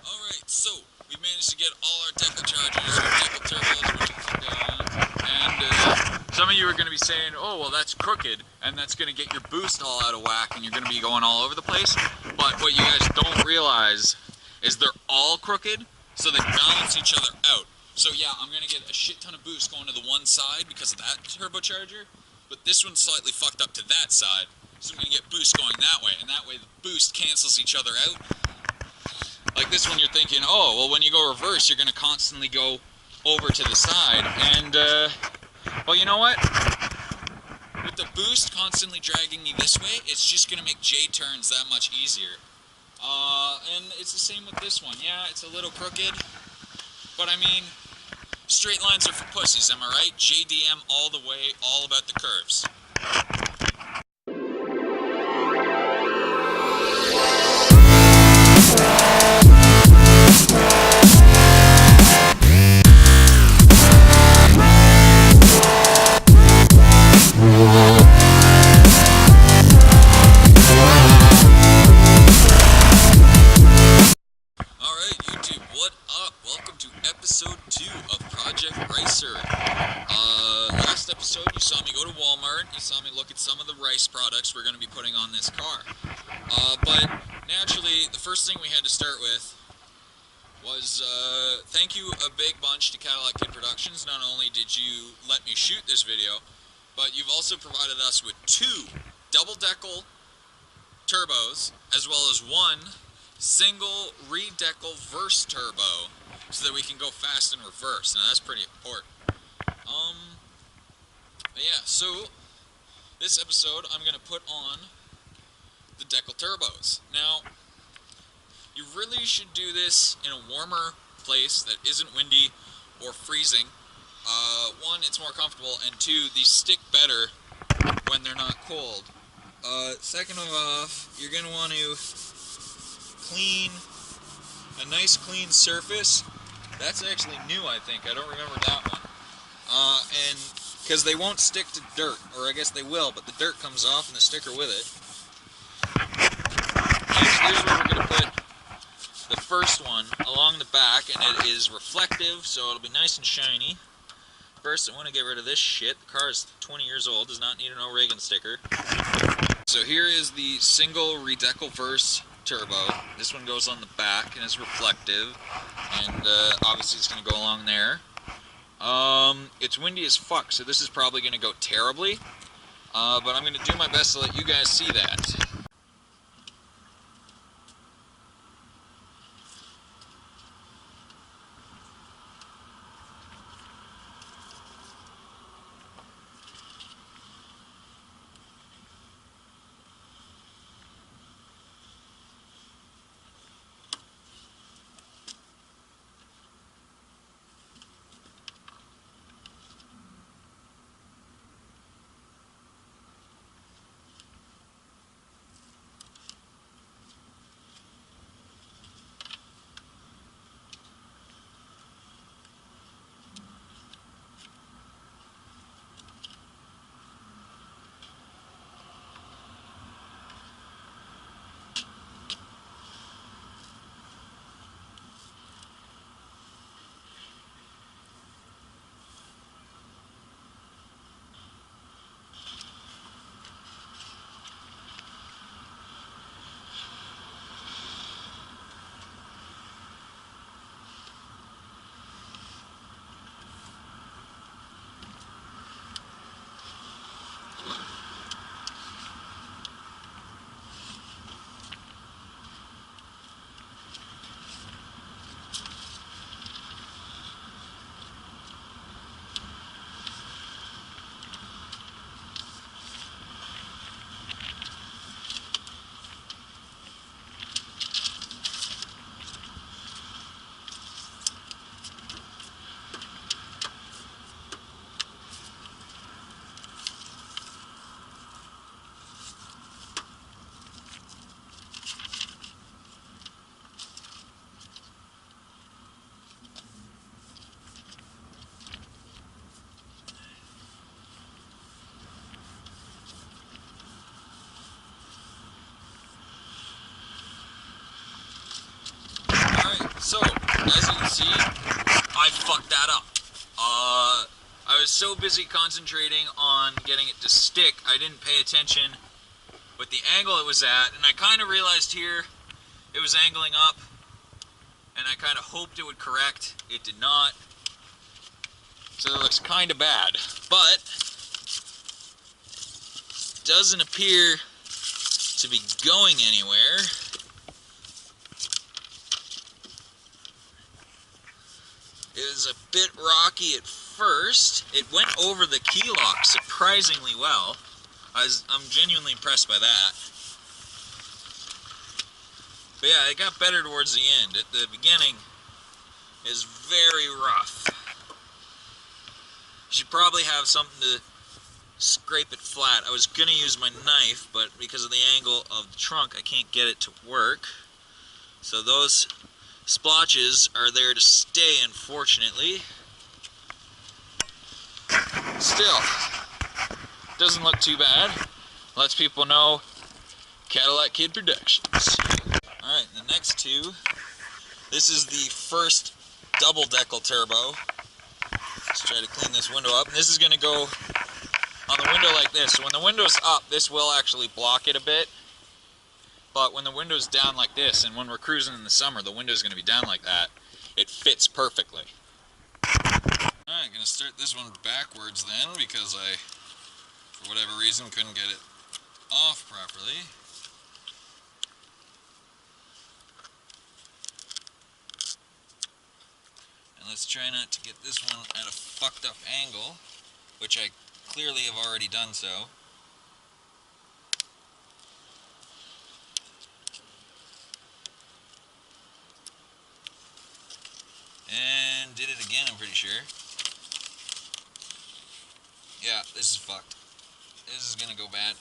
Alright, so we managed to get all our Decal chargers, our Decal turbos, and some of you are going to be saying, oh, well, that's crooked, and that's going to get your boost all out of whack, and you're going to be going all over the place. But what you guys don't realize is they're all crooked, so they balance each other out. So yeah, I'm going to get a shit ton of boost going to the one side because of that turbocharger, but this one's slightly fucked up to that side, so I'm going to get boost going that way, and that way the boost cancels each other out. Like this one, you're thinking, oh, well, when you go reverse, you're going to constantly go over to the side. And, well, you know what? With the boost constantly dragging me this way, it's just going to make J turns that much easier. And it's the same with this one. Yeah, it's a little crooked, but I mean, straight lines are for pussies, am I right? JDM all the way, all about the curves. Episode 2 of Project Ricer. Last episode you saw me go to Walmart, you saw me look at some of the rice products we're going to be putting on this car. But naturally, the first thing we had to start with was thank you a big bunch to Cadillac Kid Productions. Not only did you let me shoot this video, but you've also provided us with 2 double Decal turbos, as well as 1 single re-Decal verse turbo, so that we can go fast in reverse. Now that's pretty important. Yeah, so this episode I'm going to put on the Decal turbos. Now, you really should do this in a warmer place that isn't windy or freezing. 1, it's more comfortable, and 2, these stick better when they're not cold. Second of all, you're going to want to clean a nice clean surface. That's actually new, I think. I don't remember that one. And because they won't stick to dirt, or I guess they will, but the dirt comes off and the sticker with it. Next, here's where we're going to put the first one along the back, and it is reflective, so it'll be nice and shiny. First, I want to get rid of this shit. The car is 20 years old, does not need an O'Regan sticker. So here is the single re-Decal verse turbo. This one goes on the back and is reflective, and obviously it's going to go along there. It's windy as fuck, so this is probably going to go terribly, but I'm going to do my best to let you guys see that. So, as you can see, I fucked that up. I was so busy concentrating on getting it to stick, I didn't pay attention with the angle it was at, and I kind of realized here it was angling up, and I kind of hoped it would correct. It did not. So it looks kind of bad, but it doesn't appear to be going anywhere. It was a bit rocky at first. It went over the key lock surprisingly well. I'm genuinely impressed by that. But yeah, it got better towards the end. At the beginning, is very rough. You should probably have something to scrape it flat. I was going to use my knife, but because of the angle of the trunk, I can't get it to work. So those splotches are there to stay, unfortunately. Still, doesn't look too bad. Lets people know Cadillac Kid Productions. Alright, the next two. This is the first double Decal turbo. Let's try to clean this window up. And this is going to go on the window like this. So when the window's up, this will actually block it a bit. But when the window's down like this, and when we're cruising in the summer, the window's going to be down like that, it fits perfectly. Alright, going to start this one backwards then, because I, for whatever reason, couldn't get it off properly. And let's try not to get this one at a fucked up angle, which I clearly have already done so. And did it again, I'm pretty sure. Yeah, this is fucked. This is gonna go bad.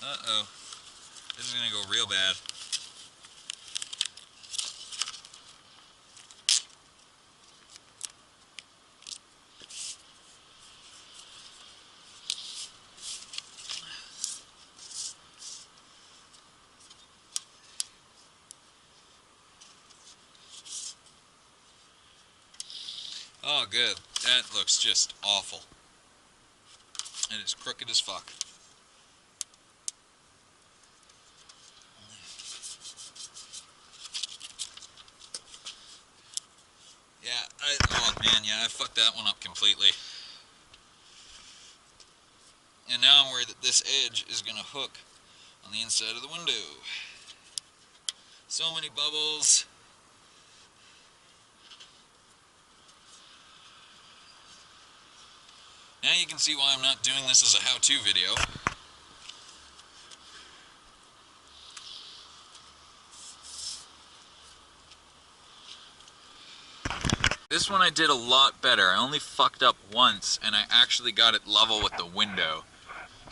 Uh-oh. This is gonna go real bad. Oh, good. That looks just awful. And it's crooked as fuck. Yeah, oh man, yeah, I fucked that one up completely. And now I'm worried that this edge is gonna hook on the inside of the window. So many bubbles. Now you can see why I'm not doing this as a how-to video. This one I did a lot better. I only fucked up once and I actually got it level with the window.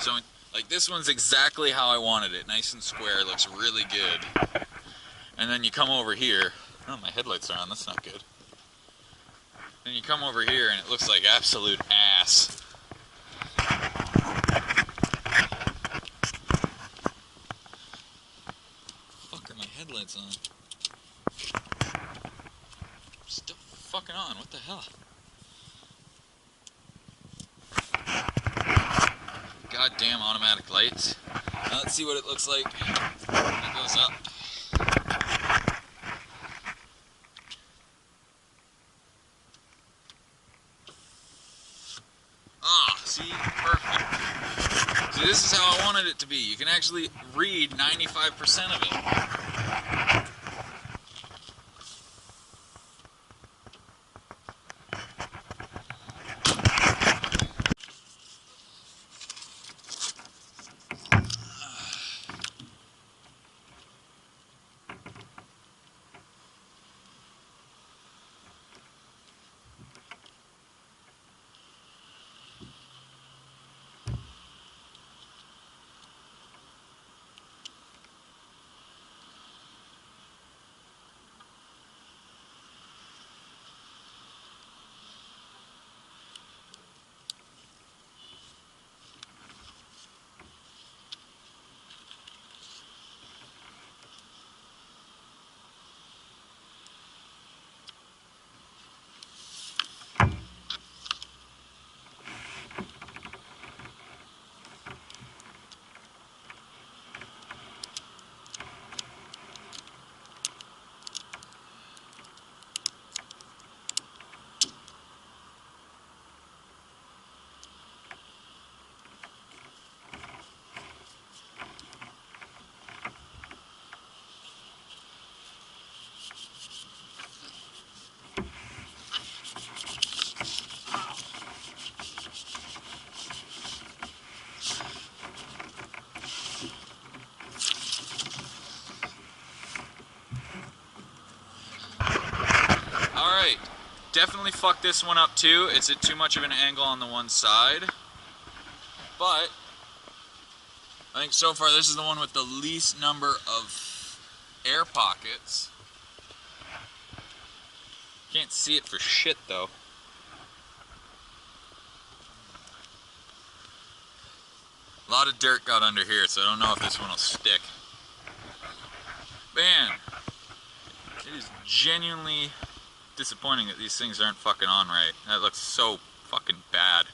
So like this one's exactly how I wanted it. Nice and square, looks really good. And then you come over here. Oh, my headlights are on, that's not good. Then you come over here and it looks like absolute ass. Fuck are my headlights on? Still fucking on, what the hell? Goddamn automatic lights. Now let's see what it looks like when it goes up. Ah, see? Perfect. See, this is how I wanted it to be. You can actually read 95% of it. definitely fucked this one up too. It's at too much of an angle on the one side. But I think so far this is the one with the least number of air pockets. Can't see it for shit though. A lot of dirt got under here, so I don't know if this one will stick. Man, it is genuinely disappointing that these things aren't fucking on right. That looks so fucking bad.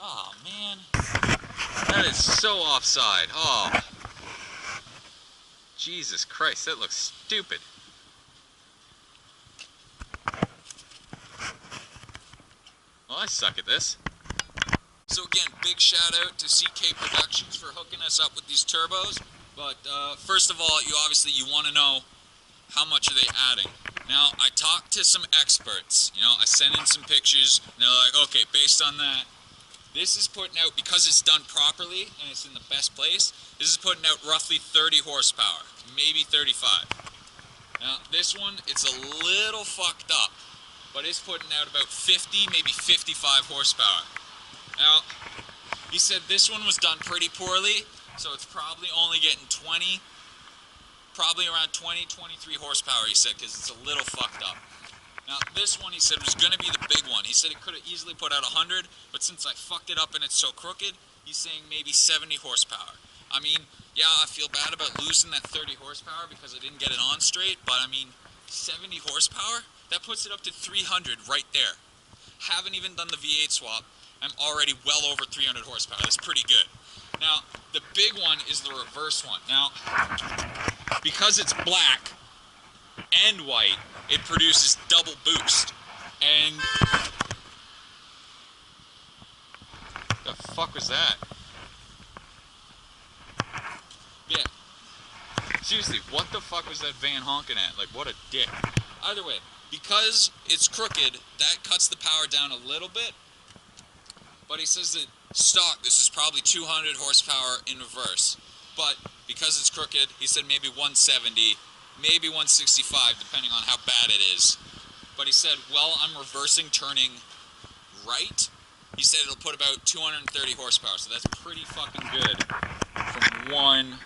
Oh man, that is so offside. Oh, Jesus Christ, that looks stupid. Well, I suck at this. So again, big shout out to CK Productions for hooking us up with these turbos. But first of all, you want to know how much are they adding. Now, I talked to some experts. You know, I sent in some pictures, and they're like, okay, based on that, this is putting out, because it's done properly and it's in the best place, this is putting out roughly 30 horsepower, maybe 35. Now, this one, it's a little fucked up, but it's putting out about 50, maybe 55 horsepower. Now, he said this one was done pretty poorly, so it's probably only getting 20, probably around 20, 23 horsepower, he said, because it's a little fucked up. Now, this one, he said, was going to be the big one. He said it could have easily put out 100, but since I fucked it up and it's so crooked, he's saying maybe 70 horsepower. I mean, yeah, I feel bad about losing that 30 horsepower because I didn't get it on straight, but I mean, 70 horsepower? That puts it up to 300 right there. Haven't even done the V8 swap. I'm already well over 300 horsepower. That's pretty good. Now, the big one is the reverse one. Now, because it's black and white, it produces double boost. And the fuck was that? Yeah. Seriously, what the fuck was that van honking at? Like, what a dick. Either way, because it's crooked, that cuts the power down a little bit. But he says that stock, this is probably 200 horsepower in reverse. But because it's crooked, he said maybe 170, maybe 165, depending on how bad it is. But he said, well, I'm reversing, turning right. He said it'll put about 230 horsepower, so that's pretty fucking good from one.